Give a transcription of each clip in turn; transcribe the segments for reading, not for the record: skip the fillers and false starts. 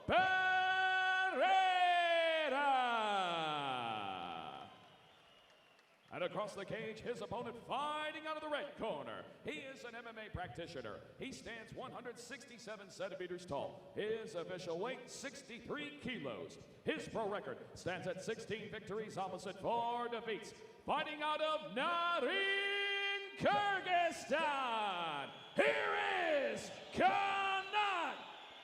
Pereyra. And across the cage, his opponent fighting out of the red corner. He is an MMA practitioner. He stands 167 centimeters tall. His official weight, 63 kilos. His pro record stands at 16 victories, opposite 4 defeats. Fighting out of Narin, Kyrgyzstan. Here is Kanat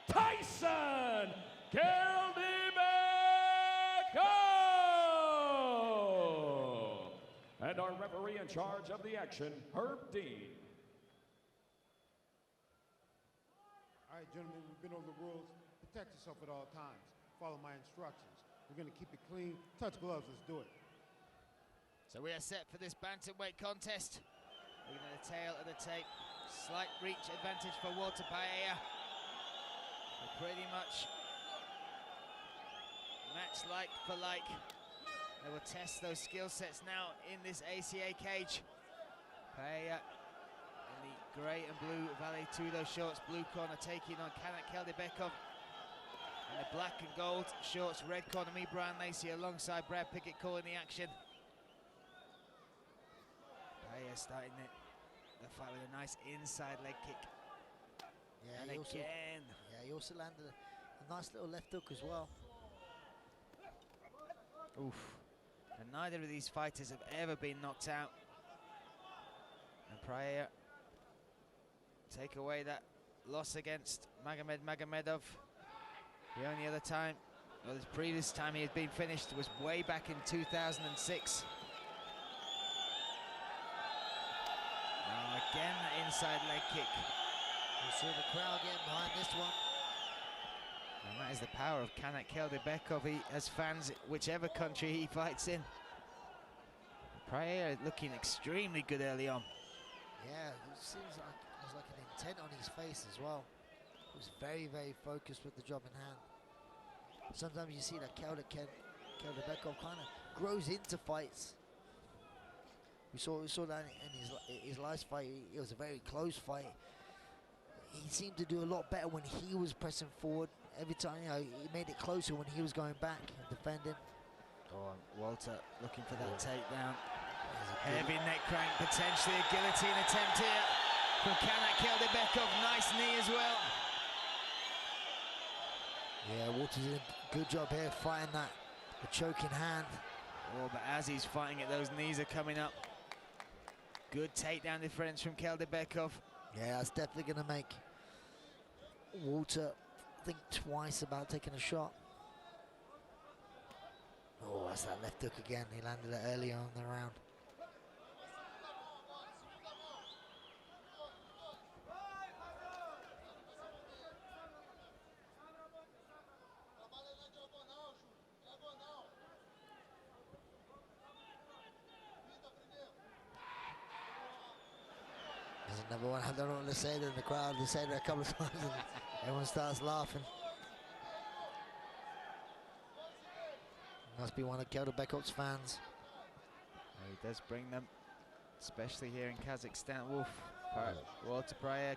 Tyson Keldibekov. And our referee in charge of the action, Herb Dean. All right, gentlemen, we've been over the rules. Protect yourself at all times. Follow my instructions. We're going to keep it clean. Touch gloves. Let's do it. So we are set for this bantamweight contest. Looking at the tail of the tape. Slight reach advantage for Uolter. Pretty much match like for like. They will test those skill sets now in this ACA cage. Pereyra in the grey and blue Valley Tudo shorts, blue corner taking on Kanat Keldibekov. In the black and gold shorts, red corner, me, Brian Lacey, alongside Brad Pickett calling the action. Pereyra starting the fight with a nice inside leg kick. Yeah, And he again. he also landed a nice little left hook as well. Oof. And neither of these fighters have ever been knocked out. And Pereyra take away that loss against Magomedov. The only other time, well, the previous time he had been finished was way back in 2006. Now again, the inside leg kick. You see the crowd getting behind this one. And that is the power of Kanat Keldibekov. He has fans whichever country he fights in. Pereyra looking extremely good early on. Yeah, it seems like there's like an intent on his face as well. He was very, very focused with the job in hand. Sometimes you see that Keldibekov kind of grows into fights. We saw that in his last fight. It was a very close fight. He seemed to do a lot better when he was pressing forward. Every time, you know, he made it closer when he was going back and defending. Oh, Uolter looking for that takedown. Heavy neck crank, potentially a guillotine attempt here from Kanat Keldibekov. Nice knee as well. Yeah, Uolter did a good job here fighting that, the choking hand. Oh, but as he's fighting it, those knees are coming up. Good takedown difference from Keldibekov. Yeah, that's definitely going to make Uolter think twice about taking a shot. Oh, that's that left hook again. He landed it earlier on the round. There's another one. I don't know what to say in the crowd. They say it a couple of times and everyone starts laughing. Must be one of Keldibekov's fans. He does bring them, especially here in Kazakhstan. Uolter Pereyra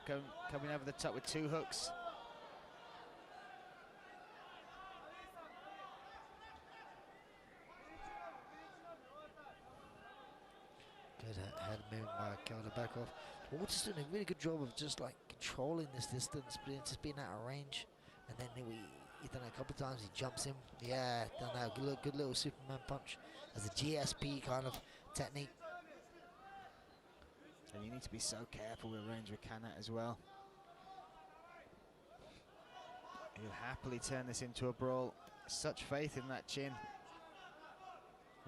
coming over the top with 2 hooks. Good head movement by Keldibekov. Uolter's doing a really good job of just like controlling this distance, but just being out of range. And then he done it a couple of times. He jumps in. Yeah, done that good little Superman punch as a GSP kind of technique. And you need to be so careful with range with Kanat as well. He'll happily turn this into a brawl. Such faith in that chin.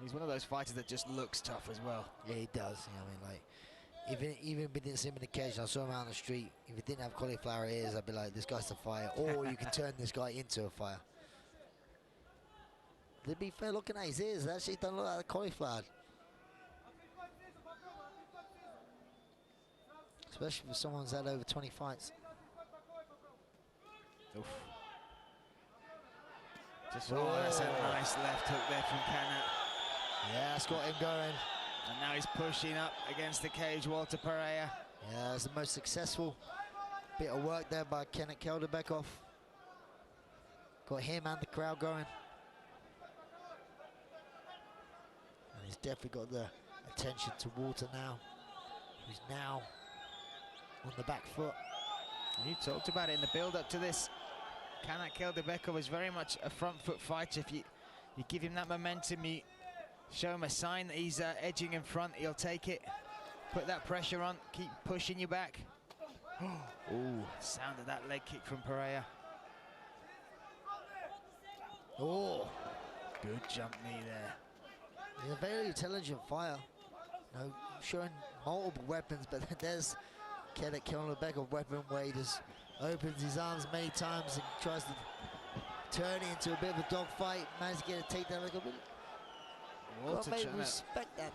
He's one of those fighters that just looks tough as well. Yeah, he does. You know, I mean, like, even if we didn't see him in the cage, I saw him out on the street. If he didn't have cauliflower ears, I'd be like, this guy's a fighter. Or you can turn this guy into a fighter. To be fair, looking at his ears, they actually don't look like cauliflower. Especially if someone's had over 20 fights. Oof. Just, oh, that's a nice left hook there from Kanat. Yeah, that's got him going. And now he's pushing up against the cage, Uolter Pereyra. Yeah, that's the most successful bit of work there by Kanat Keldibekov. Got him and the crowd going. And he's definitely got the attention to Uolter now, who's now on the back foot. You talked about it in the build-up to this. Kanat Keldibekov is very much a front foot fighter. If you give him that momentum, you show him a sign that he's edging in front, he'll take it. Put that pressure on, keep pushing you back. Ooh, sound of that leg kick from Pereyra. Oh, good jump knee there. He's a very intelligent fighter. You know, showing multiple weapons, but there's Kanat Keldibekov weapon where he just opens his arms many times and tries to turn it into a bit of a dogfight. Managed to get a takedown. Like a bit. Uolter Maybe respect that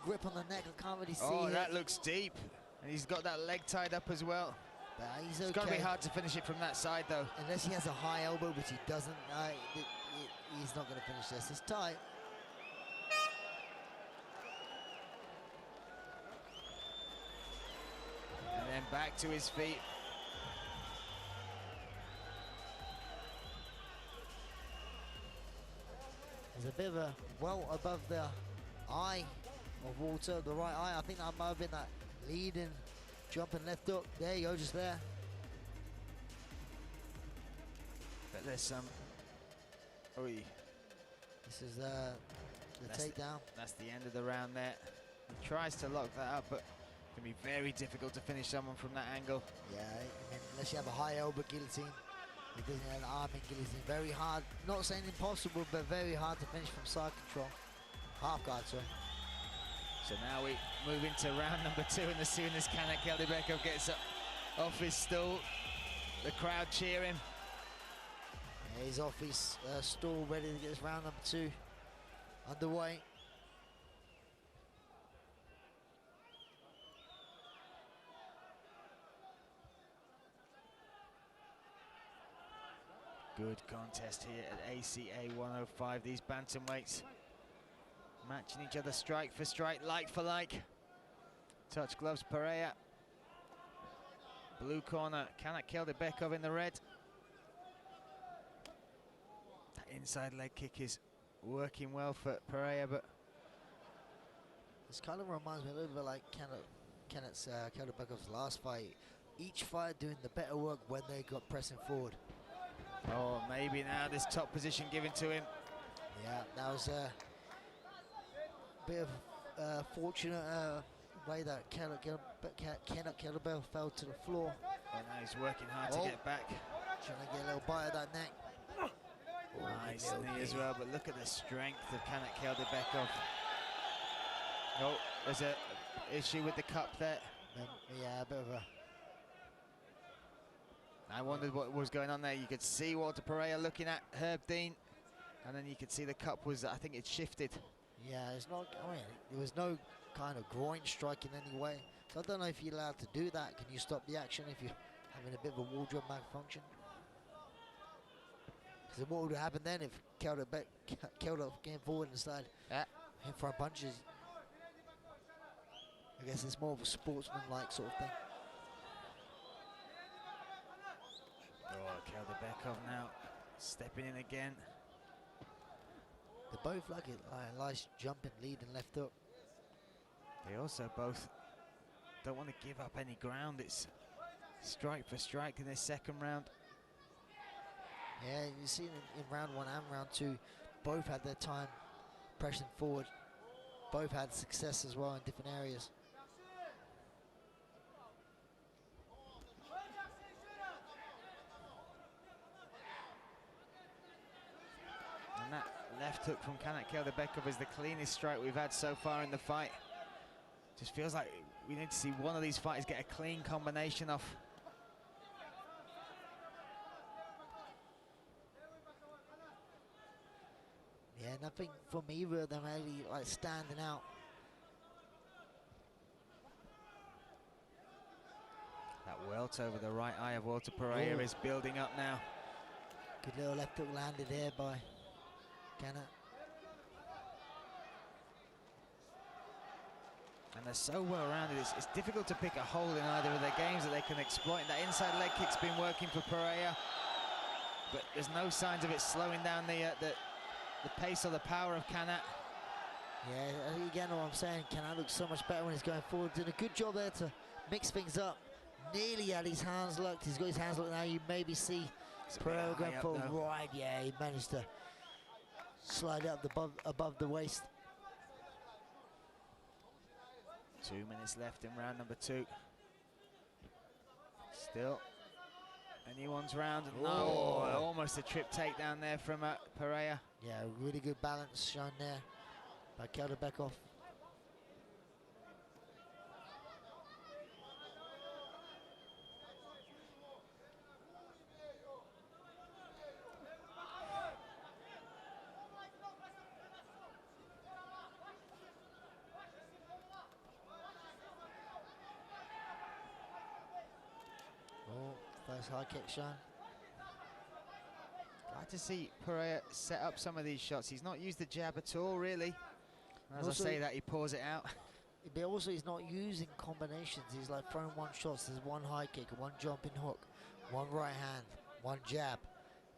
grip on the neck. I can't really see. Oh, it. that looks deep. And he's got that leg tied up as well. But he's okay. It's got to be hard to finish it from that side, though. Unless he has a high elbow, which he doesn't. He's not going to finish this. It's tight. And then back to his feet. There's a bit of a welt above the eye of Uolter, the right eye. I think that might have been that leading, jumping left hook. There you go, just there. But there's some. Oi. This is the takedown. That's the end of the round there. He tries to lock that up, but it can be very difficult to finish someone from that angle. Yeah, I mean, unless you have a high elbow guillotine. He doesn't have an arm in guillotine. Very hard, not saying impossible, but very hard to finish from side control. Half guard, sorry. So now we move into round number 2, and as soon as Kanat Keldibekov gets up off his stool, the crowd cheering. Yeah, he's off his stool, ready to get this round number 2 underway. Good contest here at ACA 105. These bantamweights matching each other strike for strike, like for like. Touch gloves, Pereyra. Blue corner, Kanat Keldibekov in the red. That inside leg kick is working well for Pereyra, but this kind of reminds me a little bit like Kanat Keldibekov's last fight. Each fighter doing the better work when they got pressing forward. oh, maybe now this top position given to him. Yeah, that was a bit of fortunate way that Kanat Keldibekov fell to the floor. Oh, now he's working hard to get back. Trying to get a little bite of that neck. Nice knee as well, but look at the strength of Kanat Keldibekov. Oh, there's a issue with the cup there. Yeah, a bit of a... I wondered what was going on there. You could see Walter Pereyra looking at Herb Dean, and then you could see the cup was, I think it shifted. Yeah, it's not, I mean, there was no kind of groin strike in any way. So I don't know if you're allowed to do that. Can you stop the action if you're having a bit of a wardrobe malfunction? Because what would happen then if Kelder came forward and started in front punches? I guess it's more of a sportsman-like sort of thing. Oh, Keldibekov now stepping in again. They both like it. Nice jumping lead and left hook. They also both don't want to give up any ground. It's strike for strike in this second round. Yeah, you see in round 1 and round 2, both had their time pressing forward. Both had success as well in different areas. And that left hook from Kanat Keldibekov is the cleanest strike we've had so far in the fight. Just feels like we need to see one of these fighters get a clean combination off. Yeah, nothing from either of them really like standing out. That welt over the right eye of Walter Pereyra is building up now. Good little left hook landed there by Kanat. And they're so well rounded, it's difficult to pick a hole in either of their games that they can exploit. That inside leg kick's been working for Pereyra. but there's no signs of it slowing down the pace or the power of Kanat. Yeah, again, what I'm saying, Kanat looks so much better when he's going forward. Did a good job there to mix things up. Nearly had his hands locked. He's got his hands locked now. You maybe see Pereyra going forward. Right, yeah, he managed to slide up above the waist. 2 minutes left in round number 2. Still anyone's round. No, almost a trip takedown there from Pereyra. Yeah, really good balance shown there by Keldibekov. First high kick shown. Glad to see Pereyra set up some of these shots. He's not used the jab at all, really. As also, I say that, he pours it out. But also, he's not using combinations. He's like throwing one shot. There's one high kick, one jumping hook, one right hand, one jab.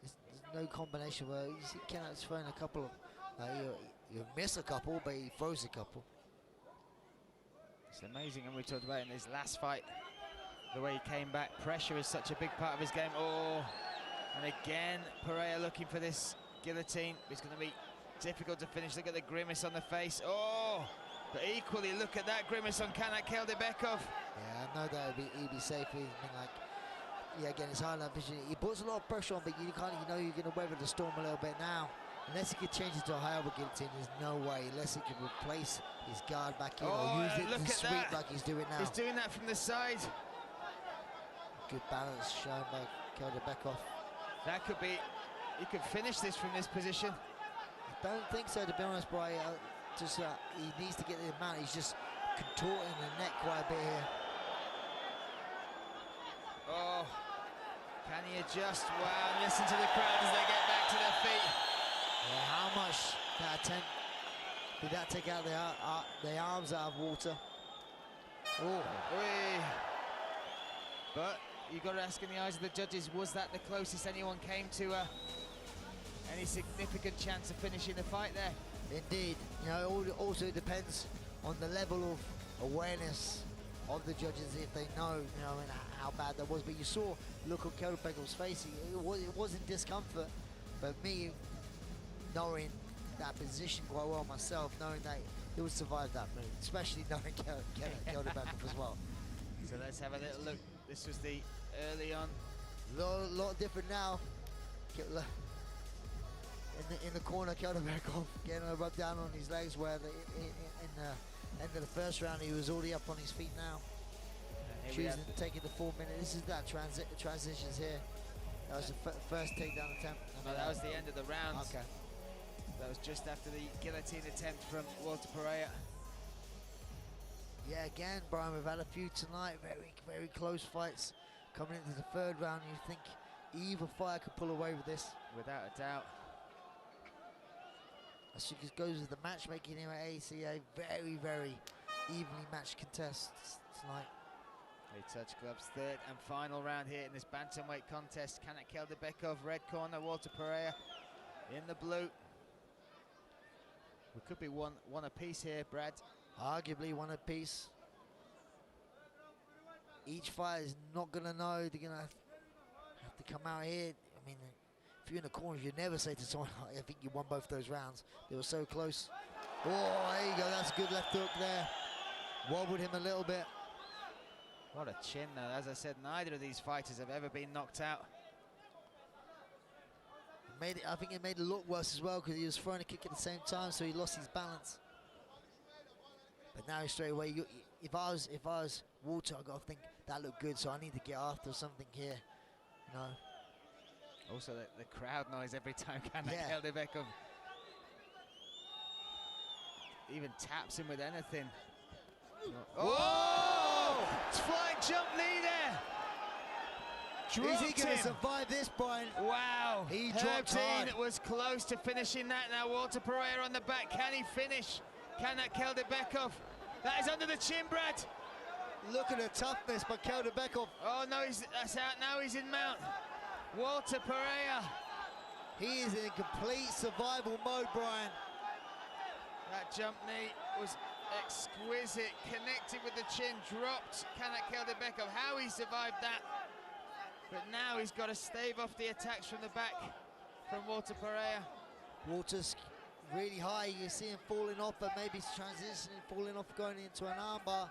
There's no combination where you see Kanat's throwing a couple of. You miss a couple, but he throws a couple. It's amazing, and we talked about it in his last fight. The way he came back, pressure is such a big part of his game. Oh, and again, Pereyra looking for this guillotine. It's going to be difficult to finish. Look at the grimace on the face. Oh, but equally, look at that grimace on Kanat Keldibekov. Yeah, I know that he'd be safe. He's been like, yeah, again, it's hard enough vision. He puts a lot of pressure on, but you know you're going to weather the storm a little bit now. Unless he could change it to a high elbow guillotine, there's no way. Unless he can replace his guard back in or use it to sweep like he's doing now. He's doing that from the side. Good balance shown by Keldibekov. That could be, he could finish this from this position. I don't think so, to be honest, Brian. He needs to get the amount. He's just contorting the neck quite a bit here. Oh, can he adjust? Wow, listen to the crowd as they get back to their feet. Yeah, how much that attempt did that take out the arms out of Uolter? Oh. But you've got to ask in the eyes of the judges, was that the closest anyone came to any significant chance of finishing the fight there? Indeed. You know, it also depends on the level of awareness of the judges, if they know, you know, and how bad that was. But you saw, look at Keldibekov's face. It wasn't discomfort, but me knowing that position quite well myself, knowing that he would survive that move, especially knowing Keldibekov as well. So let's have a little look. This was the early on. Lot different now. In the corner, Keldibekov getting a rub down on his legs, where in the end of the first round he was already up on his feet now. Choosing to take it to 4 minutes. This is that transitions here. That was the first takedown attempt. No, that was the end of the round. Okay. That was just after the guillotine attempt from Uolter Pereyra. Yeah, again, Brian, we've had a few tonight, very, very close fights. Coming into the third round, you think either fighter could pull away with this. Without a doubt. As she just goes with the matchmaking here at ACA, very, very evenly matched contests tonight. They touch gloves. Third and final round here in this bantamweight contest. Kanat Keldibekov, red corner, Uolter Pereyra in the blue. We could be one apiece here, Brad. Arguably one apiece. Each fighter is not going to know. They're going to have to come out here. I mean, if you're in the corners, you never say to someone, I think you won both those rounds. They were so close. Oh, there you go. That's a good left hook there. Wobbled him a little bit. What a chin, though. As I said, neither of these fighters have ever been knocked out. I think it made it look worse as well, because he was throwing a kick at the same time, so he lost his balance. But now straight away, if I was Uolter, I got to think that looked good, so I need to get after something here. You know. Also, the crowd noise every time Kanat Keldibekov even taps him with anything. Oh! It's flying jump knee there. Is he going to survive this, Brian? Wow. He dropped hard. Was close to finishing that. Now Uolter Pereyra on the back. Can he finish? Kanat Keldibekov. That is under the chin, Brad. Look at the toughness by Keldibekov. Oh no, that's out now. He's in mount. Uolter Pereyra He is in complete survival mode, Brian. That jump knee was exquisite, connected with the chin, dropped Kanat Keldibekov. How he survived that. But now he's got to stave off the attacks from the back from Uolter Pereyra. Uolter's really high. You see him falling off, but maybe he's transitioning, falling off, going into an armbar.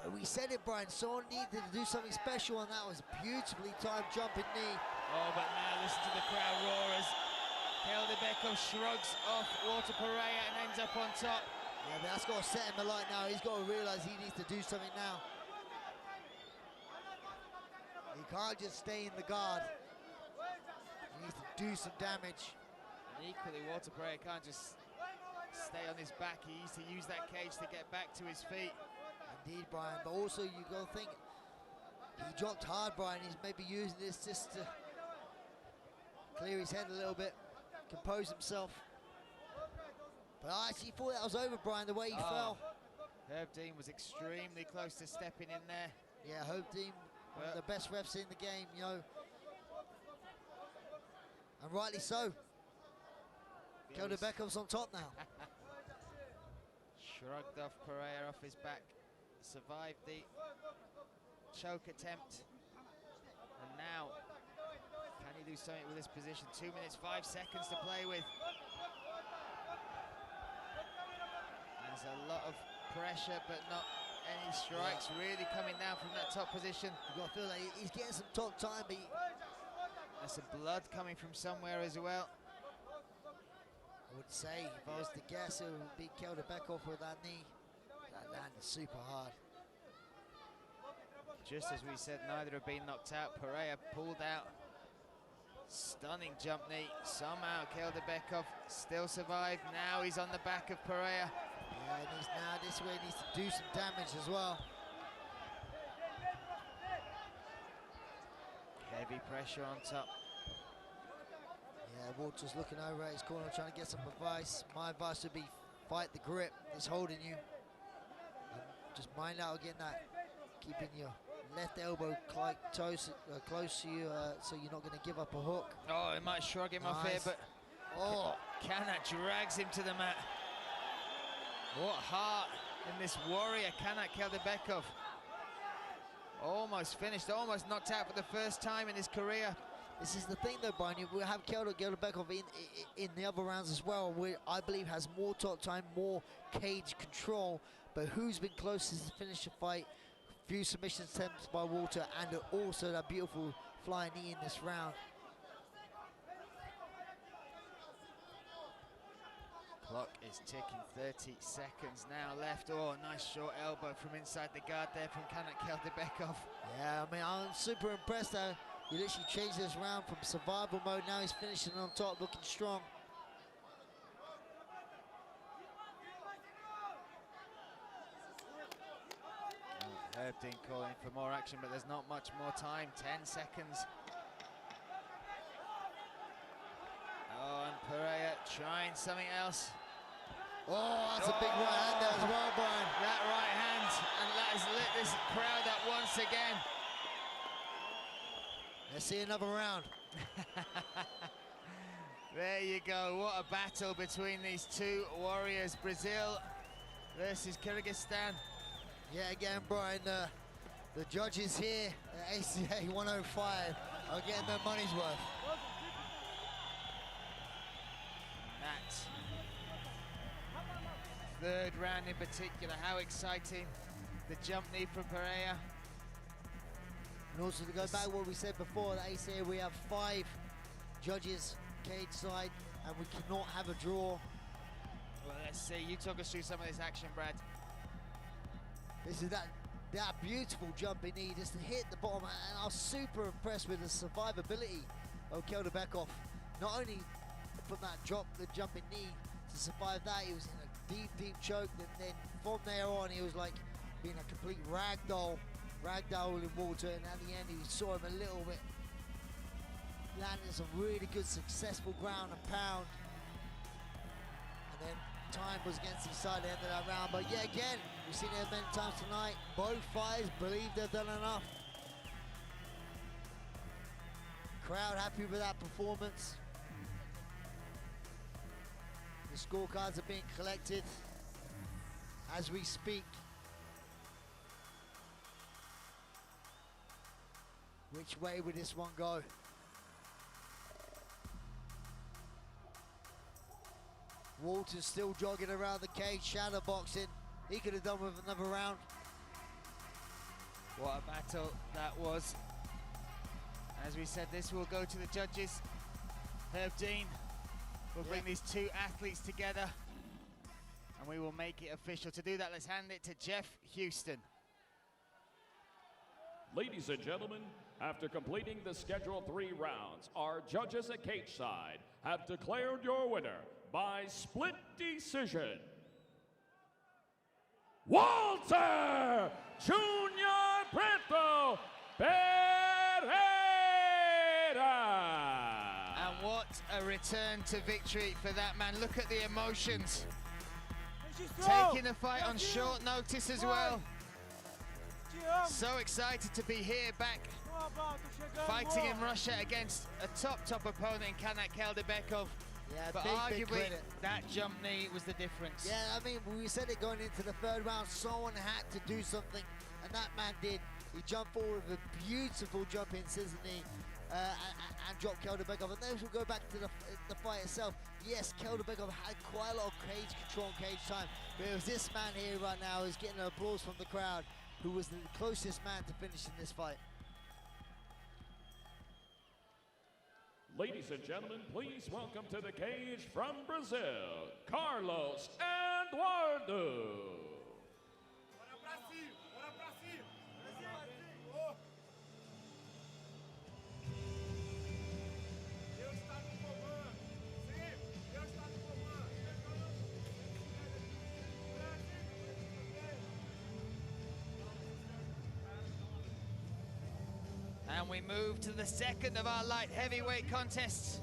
But we said it, Brian, someone needed to do something special, and that was a beautifully timed jumping knee. Oh, but now listen to the crowd roar as Keldibekov shrugs off Uolter Pereyra and ends up on top. Yeah, but that's got to set him alight now. He's got to realise he needs to do something now. He can't just stay in the guard. He needs to do some damage. And equally, Uolter Pereyra can't just stay on his back. He needs to use that cage to get back to his feet. Indeed, Brian, but also you got to think, he dropped hard, Brian. He's maybe using this just to clear his head a little bit, compose himself. But I actually thought that was over, Brian, the way he fell. Herb Dean was extremely close to stepping in there. Yeah, Herb Dean, one of the best refs in the game, you know. And rightly so. Keldibekov's on top now. Shrugged off Pereyra off his back. Survived the choke attempt. And now, can he do something with this position? 2 minutes, 5 seconds to play with. There's a lot of pressure, but not any strikes really coming down from that top position. You've got to feel like he's getting some top time, but there's some blood coming from somewhere as well. I would say, if I was to guess, it would be Keldibekov with that knee. That landed super hard. Just as we said, neither have been knocked out. Pereyra pulled out. Stunning jump knee. Somehow Keldibekov still survived. Now he's on the back of Pereyra. Yeah, and he's now this way needs to do some damage as well. Heavy pressure on top. Yeah, Uolter's looking over at his corner, trying to get some advice. My advice would be fight the grip that's holding you. And just mind out again that keeping your left elbow close to you, so you're not going to give up a hook. Oh, he might shrug him off here, but Kanat drags him to the mat. What heart in this warrior, Kanat Keldibekov. Almost finished, almost knocked out for the first time in his career. This is the thing though, Brian, we have Keldibekov in the other rounds as well, where I believe has more top time, more cage control, but who's been closest to finish the fight? Few submission attempts by Uolter, and also that beautiful flying knee in this round. Clock is ticking, 30 seconds now left. Oh, nice short elbow from inside the guard there from Kanat Keldibekov. Yeah, I mean, I'm super impressed though. He literally changed this round from survival mode. Now he's finishing on top, looking strong. Herb Dean calling for more action, but there's not much more time. 10 seconds. Oh, and Pereyra trying something else. Oh, that's a big right hand there as well, Brian. That right hand, and that has lit this crowd up once again. Let's see another round. There you go, what a battle between these two warriors. Brazil versus Kyrgyzstan. Yeah, again, Brian, the judges here at ACA 105 are getting their money's worth. That third round in particular, how exciting. The jump knee from Pereyra. And also to go back to what we said before, at ACA we have 5 judges cage side, and we cannot have a draw. Well, let's see, you talk us through some of this action, Brad. This is that beautiful jumping knee just to hit the bottom, and I was super impressed with the survivability of Keldibekov. Not only from that drop, the jumping knee, to survive that, he was in a deep choke, and then from there on he was like being a complete ragdoll in Uolter, and at the end you saw him a little bit landing some really good successful ground and pound, and then time was against his side at the end of that round. But yeah, again, we've seen it many times tonight. Both fighters believe they've done enough. Crowd happy with that performance. The scorecards are being collected as we speak. Which way would this one go? Walter's still jogging around the cage, shadow boxing. He could have done with another round. What a battle that was. As we said, this will go to the judges. Herb Dean will bring these two athletes together and we will make it official. To do that, let's hand it to Jeff Houston. Ladies and gentlemen, after completing the scheduled 3 rounds, our judges at cage side have declared your winner by split decision. Walter Junior Prieto Pereyra. And what a return to victory for that man. Look at the emotions. Taking the fight on short notice as well. So excited to be here back fighting in Russia against a top opponent in Kanat, Keldibekov. Yeah, but big arguably credit. that jump knee was the difference. Yeah, I mean, we said it going into the 3rd round, someone had to do something, and that man did. He jumped forward with a beautiful jump in scissor knee and dropped Keldibekov. And then we'll go back to the fight itself. Yes, Keldibekov had quite a lot of cage control and cage time, but it was this man here right now who's getting applause from the crowd, who was the closest man to finishing this fight. Ladies and gentlemen, please welcome to the cage from Brazil, Carlos Eduardo. And we move to the 2nd of our light heavyweight contests.